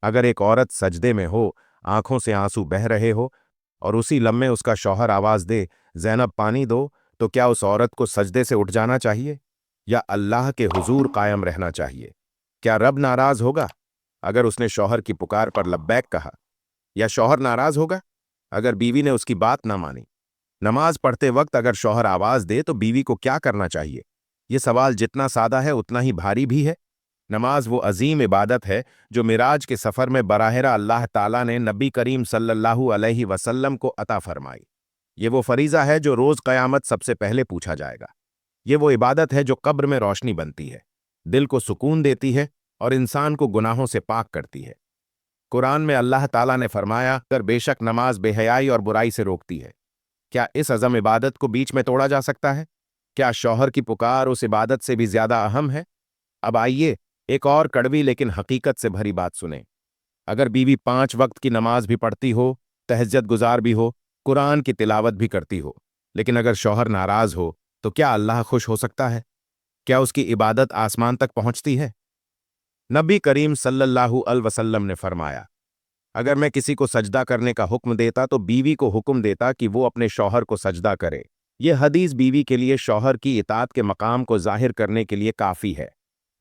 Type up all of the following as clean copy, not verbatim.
अगर एक औरत सजदे में हो, आंखों से आंसू बह रहे हो और उसी लम्हे उसका शौहर आवाज दे, ज़ैनब पानी दो, तो क्या उस औरत को सजदे से उठ जाना चाहिए या अल्लाह के हुजूर कायम रहना चाहिए? क्या रब नाराज होगा अगर उसने शौहर की पुकार पर लब्बैक कहा, या शौहर नाराज होगा अगर बीवी ने उसकी बात ना मानी? नमाज पढ़ते वक्त अगर शौहर आवाज दे तो बीवी को क्या करना चाहिए? ये सवाल जितना सादा है उतना ही भारी भी है। नमाज वो अजीम इबादत है जो मिराज के सफर में बराहरा अल्लाह ताला ने नबी करीम सल्लल्लाहु अलैहि वसल्लम को अता फरमाई। ये वो फरीजा है जो रोज कयामत सबसे पहले पूछा जाएगा। ये वो इबादत है जो कब्र में रोशनी बनती है, दिल को सुकून देती है और इंसान को गुनाहों से पाक करती है। कुरान में अल्लाह ताला ने फरमाया, कर बेशक नमाज बेहयाई और बुराई से रोकती है। क्या इस अज़म इबादत को बीच में तोड़ा जा सकता है? क्या शौहर की पुकार उस इबादत से भी ज्यादा अहम है? अब आइए एक और कड़वी लेकिन हकीकत से भरी बात सुने। अगर बीवी 5 वक्त की नमाज भी पढ़ती हो, तहज्जुद गुजार भी हो, कुरान की तिलावत भी करती हो, लेकिन अगर शौहर नाराज हो, तो क्या अल्लाह खुश हो सकता है? क्या उसकी इबादत आसमान तक पहुंचती है? नबी करीम सल्लल्लाहु अलैहि वसल्लम ने फरमाया, अगर मैं किसी को सजदा करने का हुक्म देता तो बीवी को हुक्म देता कि वो अपने शौहर को सजदा करे। यह हदीस बीवी के लिए शौहर की इताअत के मकाम को जाहिर करने के लिए काफ़ी है।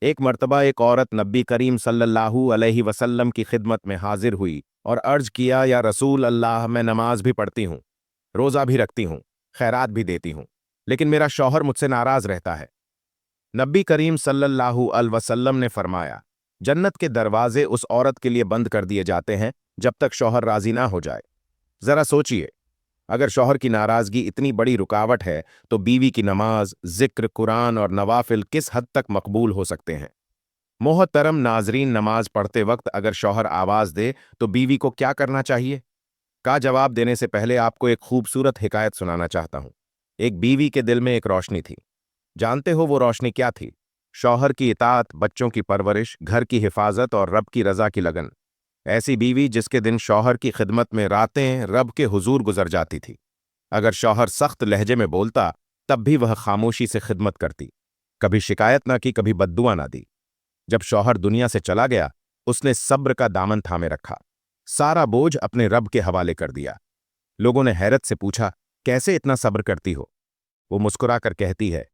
एक मर्तबा एक औरत नबी करीम सल्लल्लाहु अलैहि वसल्लम की खिदमत में हाजिर हुई और अर्ज किया, या रसूल अल्लाह, मैं नमाज भी पढ़ती हूँ, रोज़ा भी रखती हूँ, खैरात भी देती हूँ, लेकिन मेरा शौहर मुझसे नाराज़ रहता है। नबी करीम सल्लल्लाहु अलैहि वसल्लम ने फरमाया, जन्नत के दरवाजे उस औरत के लिए बंद कर दिए जाते हैं जब तक शौहर राजी ना हो जाए। जरा सोचिए, अगर शौहर की नाराजगी इतनी बड़ी रुकावट है तो बीवी की नमाज, जिक्र, कुरान और नवाफिल किस हद तक मकबूल हो सकते हैं? मोहतरम नाजरीन, नमाज पढ़ते वक्त अगर शौहर आवाज दे तो बीवी को क्या करना चाहिए? का जवाब देने से पहले आपको एक खूबसूरत हिकायत सुनाना चाहता हूं। एक बीवी के दिल में एक रोशनी थी। जानते हो वो रोशनी क्या थी? शौहर की इताअत, बच्चों की परवरिश, घर की हिफाजत और रब की रजा की लगन। ऐसी बीवी जिसके दिन शौहर की खिदमत में रातें रब के हुजूर गुजर जाती थी। अगर शौहर सख्त लहजे में बोलता तब भी वह खामोशी से खिदमत करती, कभी शिकायत ना की, कभी बद्दुआ ना दी। जब शौहर दुनिया से चला गया, उसने सब्र का दामन थामे रखा, सारा बोझ अपने रब के हवाले कर दिया। लोगों ने हैरत से पूछा, कैसे इतना सब्र करती हो? वो मुस्कुराकर कहती है,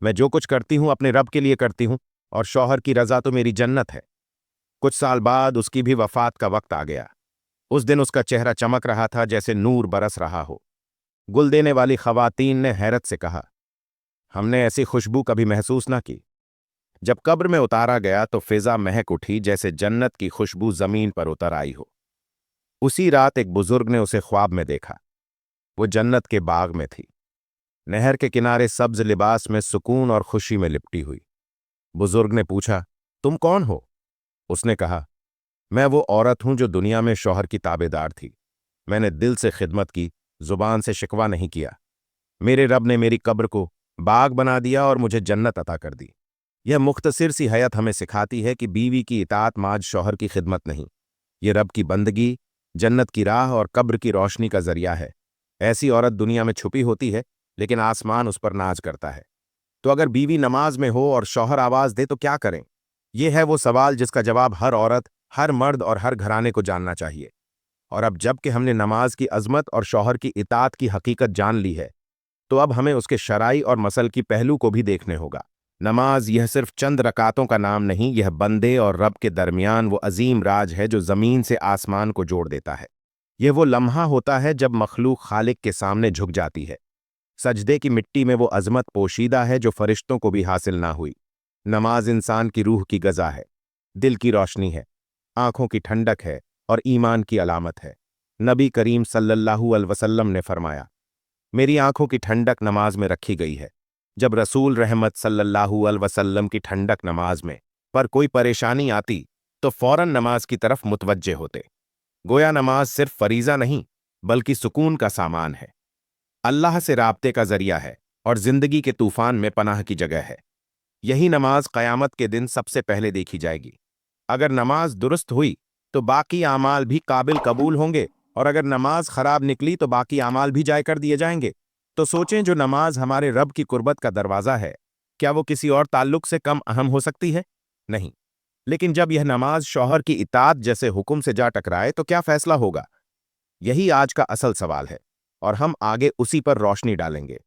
मैं जो कुछ करती हूं अपने रब के लिए करती हूं, और शौहर की रजा तो मेरी जन्नत है। कुछ साल बाद उसकी भी वफात का वक्त आ गया। उस दिन उसका चेहरा चमक रहा था जैसे नूर बरस रहा हो। गुल देने वाली खवातीन ने हैरत से कहा, हमने ऐसी खुशबू कभी महसूस ना की। जब कब्र में उतारा गया तो फिजा महक उठी जैसे जन्नत की खुशबू जमीन पर उतर आई हो। उसी रात एक बुजुर्ग ने उसे ख्वाब में देखा। वो जन्नत के बाग में थी, नहर के किनारे सब्ज लिबास में सुकून और खुशी में लिपटी हुई। बुजुर्ग ने पूछा, तुम कौन हो? उसने कहा, मैं वो औरत हूं जो दुनिया में शौहर की ताबेदार थी। मैंने दिल से खिदमत की, जुबान से शिकवा नहीं किया। मेरे रब ने मेरी कब्र को बाग बना दिया और मुझे जन्नत अता कर दी। यह मुख्तसिर सी हयात हमें सिखाती है कि बीवी की इताअत माज शौहर की खिदमत नहीं, ये रब की बंदगी, जन्नत की राह और कब्र की रोशनी का जरिया है। ऐसी औरत दुनिया में छुपी होती है, लेकिन आसमान उस पर नाज करता है। तो अगर बीवी नमाज में हो और शौहर आवाज दे तो क्या करें? यह है वो सवाल जिसका जवाब हर औरत, हर मर्द और हर घराने को जानना चाहिए। और अब जबकि हमने नमाज की अजमत और शौहर की इताअत की हकीकत जान ली है, तो अब हमें उसके शरई और मसल की पहलू को भी देखने होगा। नमाज यह सिर्फ चंद रकातों का नाम नहीं, यह बंदे और रब के दरमियान वो अजीम राज है जो जमीन से आसमान को जोड़ देता है। यह वो लम्हा होता है जब मखलूक खालिक के सामने झुक जाती है। सजदे की मिट्टी में वो अजमत पोशीदा है जो फरिश्तों को भी हासिल ना हुई। नमाज इंसान की रूह की गज़ा है, दिल की रोशनी है, आंखों की ठंडक है और ईमान की अलामत है। नबी करीम सल्लल्लाहु अलैहि वसल्लम ने फरमाया, मेरी आंखों की ठंडक नमाज में रखी गई है। जब रसूल रहमत सल्लल्लाहु अलैहि वसल्लम की ठंडक नमाज में पर कोई परेशानी आती तो फौरन नमाज की तरफ मुतवज्जे होते। गोया नमाज सिर्फ फरीजा नहीं, बल्कि सुकून का सामान है, अल्लाह से राब्ते का जरिया है और जिंदगी के तूफान में पनाह की जगह है। यही नमाज क़यामत के दिन सबसे पहले देखी जाएगी। अगर नमाज दुरुस्त हुई तो बाकी आमाल भी काबिल कबूल होंगे, और अगर नमाज खराब निकली तो बाकी आमाल भी जाय कर दिए जाएंगे। तो सोचें, जो नमाज हमारे रब की कुर्बत का दरवाज़ा है, क्या वो किसी और ताल्लुक से कम अहम हो सकती है? नहीं। लेकिन जब यह नमाज शौहर की इताअत जैसे हुक्म से जा टकराए तो क्या फैसला होगा? यही आज का असल सवाल है, और हम आगे उसी पर रोशनी डालेंगे।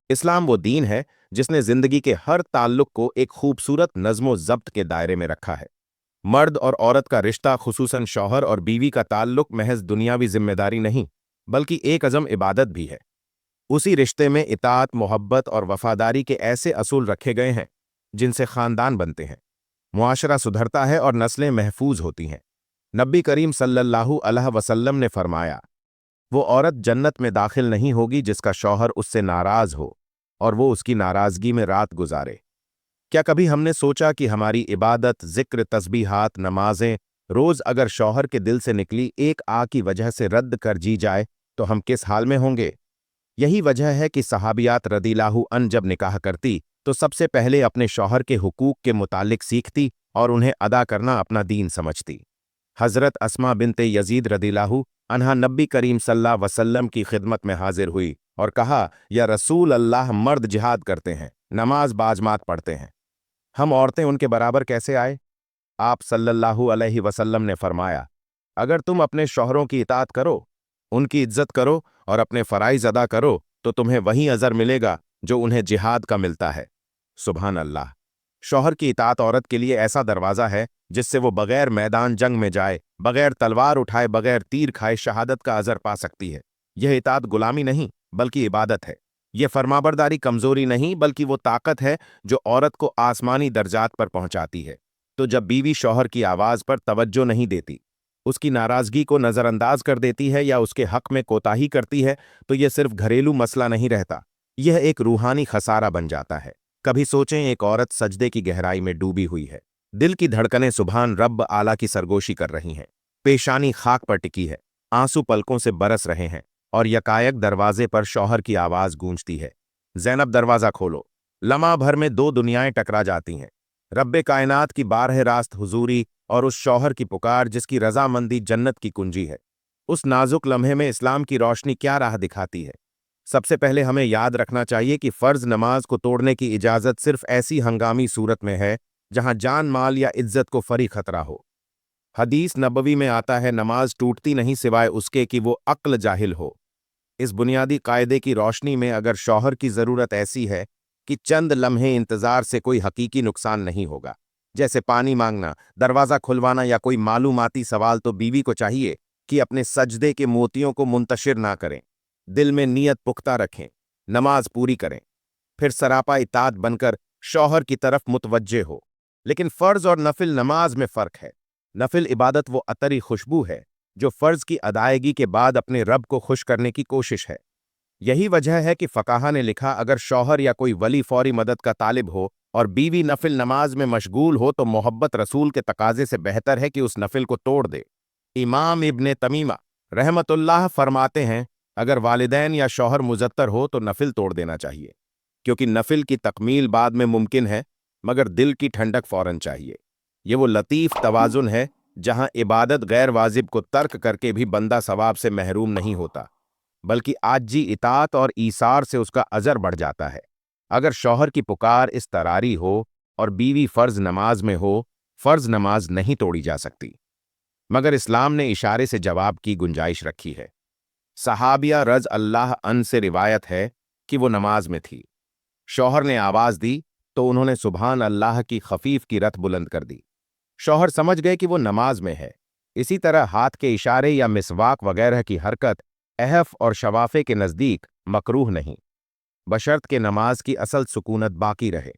इस्लाम वो दीन है जिसने जिंदगी के हर ताल्लुक को एक खूबसूरत नज़्म ज़ब्त के दायरे में रखा है। मर्द और औरत का रिश्ता, खुसूसन शौहर और बीवी का ताल्लुक, महज दुनियावी जिम्मेदारी नहीं, बल्कि एक अज़म इबादत भी है। उसी रिश्ते में इताअत, मोहब्बत और वफादारी के ऐसे असूल रखे गए हैं जिनसे खानदान बनते हैं, मुआशरा सुधरता है और नस्लें महफूज होती हैं। नबी करीम सल्लल्लाहु अलैहि वसल्लम ने फरमाया, वो औरत जन्नत में दाखिल नहीं होगी जिसका शौहर उससे नाराज हो और वो उसकी नाराजगी में रात गुजारे। क्या कभी हमने सोचा कि हमारी इबादत, जिक्र, तस्बीहात, नमाजें रोज अगर शौहर के दिल से निकली एक आ की वजह से रद्द कर जी जाए तो हम किस हाल में होंगे? यही वजह है कि सहाबियात रदिल्लाहु अन जब निकाह करती तो सबसे पहले अपने शौहर के हुकूक के मुतालिक सीखती और उन्हें अदा करना अपना दीन समझती। हजरत अस्मा बिनते यजीद रदिल्लाहु अन्हा नबी करीम सल्लल्लाहु अलैहि वसल्लम की खिदमत में हाजिर हुई और कहा, या रसूल अल्लाह, मर्द जिहाद करते हैं, नमाज बाजमात पढ़ते हैं, हम औरतें उनके बराबर कैसे आए? आप सल्लल्लाहु अलैहि वसल्लम ने फरमाया, अगर तुम अपने शौहरों की इताअत करो, उनकी इज्जत करो और अपने फराइज अदा करो तो तुम्हें वही अजर मिलेगा जो उन्हें जिहाद का मिलता है। सुभान अल्लाह। शौहर की इताअत औरत के लिए ऐसा दरवाज़ा है जिससे वो बगैर मैदान जंग में जाए, बगैर तलवार उठाए, बगैर तीर खाए शहादत का अजर पा सकती है। यह इताअत गुलामी नहीं बल्कि इबादत है। यह फरमाबरदारी कमजोरी नहीं बल्कि वो ताकत है जो औरत को आसमानी दर्जात पर पहुंचाती है। तो जब बीवी शौहर की आवाज़ पर तवज्जो नहीं देती, उसकी नाराज़गी को नज़रअंदाज कर देती है या उसके हक में कोताही करती है, तो यह सिर्फ घरेलू मसला नहीं रहता, यह एक रूहानी खसारा बन जाता है। कभी सोचें, एक औरत सजदे की गहराई में डूबी हुई है, दिल की धड़कनें सुभान रब्ब आला की सरगोशी कर रही हैं, पेशानी खाक पर टिकी है, आंसू पलकों से बरस रहे हैं, और यकायक दरवाजे पर शौहर की आवाज़ गूंजती है, ज़ैनब दरवाज़ा खोलो। लम्हा भर में दो दुनियाएं टकरा जाती हैं, रब्बे कायनात की बारह रास्त हुजूरी और उस शौहर की पुकार जिसकी रजामंदी जन्नत की कुंजी है। उस नाजुक लम्हे में इस्लाम की रोशनी क्या राह दिखाती है? सबसे पहले हमें याद रखना चाहिए कि फ़र्ज नमाज को तोड़ने की इजाज़त सिर्फ ऐसी हंगामी सूरत में है जहां जान, माल या इज्जत को फरी खतरा हो। हदीस नबवी में आता है, नमाज टूटती नहीं सिवाय उसके कि वो अक्ल जाहिल हो। इस बुनियादी कायदे की रोशनी में अगर शौहर की ज़रूरत ऐसी है कि चंद लम्हे इंतज़ार से कोई हकीकी नुकसान नहीं होगा, जैसे पानी मांगना, दरवाज़ा खुलवाना या कोई मालूमाती सवाल, तो बीवी को चाहिए कि अपने सजदे के मोतियों को मुंतशिर ना करें, दिल में नीयत पुख्ता रखें, नमाज पूरी करें, फिर सरापा इताअत बनकर शौहर की तरफ मुतवज्जे हो। लेकिन फ़र्ज और नफिल नमाज में फ़र्क है। नफिल इबादत वो अतरी खुशबू है जो फ़र्ज की अदायगी के बाद अपने रब को खुश करने की कोशिश है। यही वजह है कि फ़काहा ने लिखा, अगर शौहर या कोई वली फौरी मदद का तालिब हो और बीवी नफिल नमाज में मशगूल हो तो मोहब्बत रसूल के तकाजे से बेहतर है कि उस नफिल को तोड़ दे। इमाम इब्ने तमीमा रहमतुल्लाह फरमाते हैं, अगर वालिदैन या शौहर मुजत्तर हो तो नफिल तोड़ देना चाहिए, क्योंकि नफिल की तकमील बाद में मुमकिन है मगर दिल की ठंडक फौरन चाहिए। ये वो लतीफ़ तवाज़ुन है जहां इबादत गैर वाजिब को तर्क करके भी बंदा सवाब से महरूम नहीं होता, बल्कि आजी, इताअत और ईसार से उसका अजर बढ़ जाता है। अगर शौहर की पुकार इस तरारी हो और बीवी फ़र्ज नमाज में हो, फ़र्ज नमाज नहीं तोड़ी जा सकती, मगर इस्लाम ने इशारे से जवाब की गुंजाइश रखी है। सहाबिया रज़ अल्लाह अन से रिवायत है कि वो नमाज में थी, शौहर ने आवाज़ दी तो उन्होंने सुभान अल्लाह की खफीफ की रत बुलंद कर दी। शौहर समझ गए कि वो नमाज में है। इसी तरह हाथ के इशारे या मिसवाक वगैरह की हरकत अहफ और शवाफे के नज़दीक मकरूह नहीं, बशर्त के नमाज की असल सुकूनत बाकी रहे।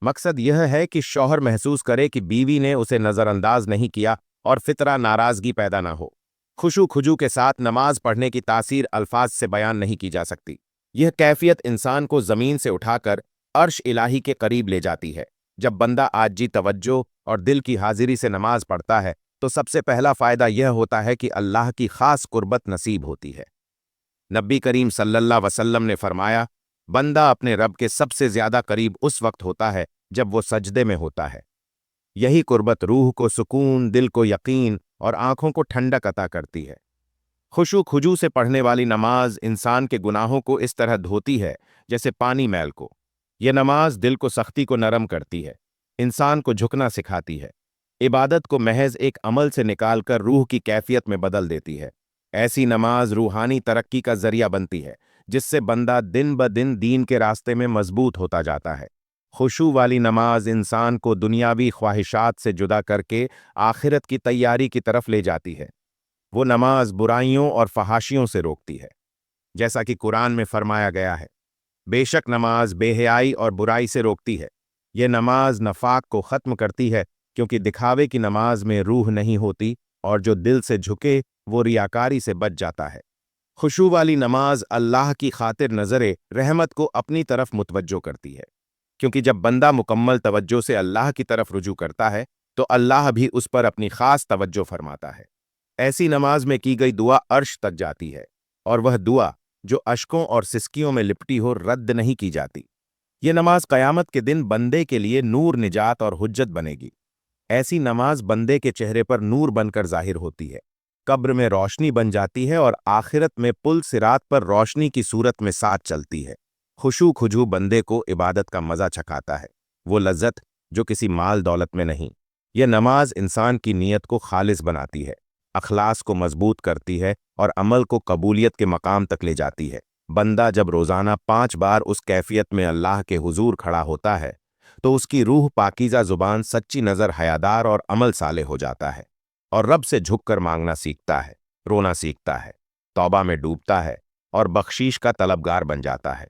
मकसद यह है कि शौहर महसूस करे कि बीवी ने उसे नज़रअंदाज नहीं किया और फितरा नाराज़गी पैदा ना हो। खुशू खुजू के साथ नमाज पढ़ने की तासीर अल्फाज से बयान नहीं की जा सकती। यह कैफियत इंसान को ज़मीन से उठाकर अर्श इलाही के करीब ले जाती है। जब बंदा आजी, तवज्जो और दिल की हाजिरी से नमाज पढ़ता है तो सबसे पहला फ़ायदा यह होता है कि अल्लाह की ख़ास कुर्बत नसीब होती है। नबी करीम सल्लल्लाहु अलैहि वसल्लम ने फरमाया, बंदा अपने रब के सबसे ज़्यादा करीब उस वक्त होता है जब वो सजदे में होता है। यही कुर्बत रूह को सुकून, दिल को यकीन और आंखों को ठंडक अता करती है। खुशू खुजू से पढ़ने वाली नमाज इंसान के गुनाहों को इस तरह धोती है जैसे पानी मैल को। यह नमाज दिल को सख्ती को नरम करती है, इंसान को झुकना सिखाती है, इबादत को महज एक अमल से निकालकर रूह की कैफियत में बदल देती है। ऐसी नमाज रूहानी तरक्की का जरिया बनती है, जिससे बंदा दिन ब दिन दीन के रास्ते में मजबूत होता जाता है। खुशू वाली नमाज इंसान को दुनियावी ख्वाहिशात से जुदा करके आखिरत की तैयारी की तरफ ले जाती है। वो नमाज बुराइयों और फहाशियों से रोकती है, जैसा कि कुरान में फरमाया गया है, बेशक नमाज बेहयाई और बुराई से रोकती है। यह नमाज नफाक को ख़त्म करती है, क्योंकि दिखावे की नमाज में रूह नहीं होती, और जो दिल से झुके वो रियाकारी से बच जाता है। खुशू वाली नमाज अल्लाह की खातिर नज़रे रहमत को अपनी तरफ मुतवज्जो करती है, क्योंकि जब बंदा मुकम्मल तवज्जो से अल्लाह की तरफ रुजू करता है तो अल्लाह भी उस पर अपनी खास तवज्जो फरमाता है। ऐसी नमाज में की गई दुआ अर्श तक जाती है, और वह दुआ जो अश्कों और सिसकियों में लिपटी हो रद्द नहीं की जाती। ये नमाज क़यामत के दिन बंदे के लिए नूर, निजात और हुज्जत बनेगी। ऐसी नमाज बंदे के चेहरे पर नूर बनकर जाहिर होती है, कब्र में रोशनी बन जाती है, और आखिरत में पुल सिरात पर रोशनी की सूरत में साथ चलती है। खुशू खुजू बंदे को इबादत का मज़ा चखाता है, वो लज्जत जो किसी माल दौलत में नहीं। यह नमाज इंसान की नीयत को खालिस बनाती है, अखलास को मजबूत करती है, और अमल को कबूलियत के मकाम तक ले जाती है। बंदा जब रोज़ाना 5 बार उस कैफियत में अल्लाह के हुजूर खड़ा होता है तो उसकी रूह पाकीज़ा ज़ुबान सच्ची नज़र हयादार और अमल साले हो जाता है, और रब से झुककर मांगना सीखता है, रोना सीखता है, तौबा में डूबता है, और बख्शीश का तलबगार बन जाता है।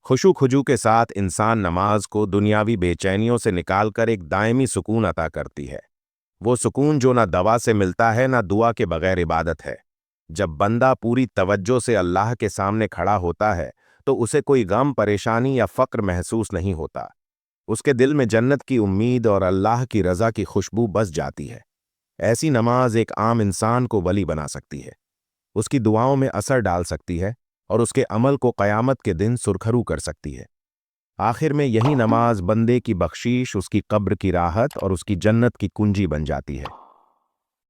खुशू खुजू के साथ इंसान नमाज को दुनियावी बेचैनियों से निकालकर एक दायमी सुकून अता करती है। वो सुकून जो ना दवा से मिलता है, ना दुआ के बगैर इबादत है। जब बंदा पूरी तवज्जो से अल्लाह के सामने खड़ा होता है तो उसे कोई गम, परेशानी या फ़क्र महसूस नहीं होता। उसके दिल में जन्नत की उम्मीद और अल्लाह की रज़ा की खुशबू बस जाती है। ऐसी नमाज एक आम इंसान को वली बना सकती है, उसकी दुआओं में असर डाल सकती है, और उसके अमल को क़यामत के दिन सुरखरू कर सकती है। आखिर में यही नमाज बंदे की बख्शीश, उसकी कब्र की राहत और उसकी जन्नत की कुंजी बन जाती है।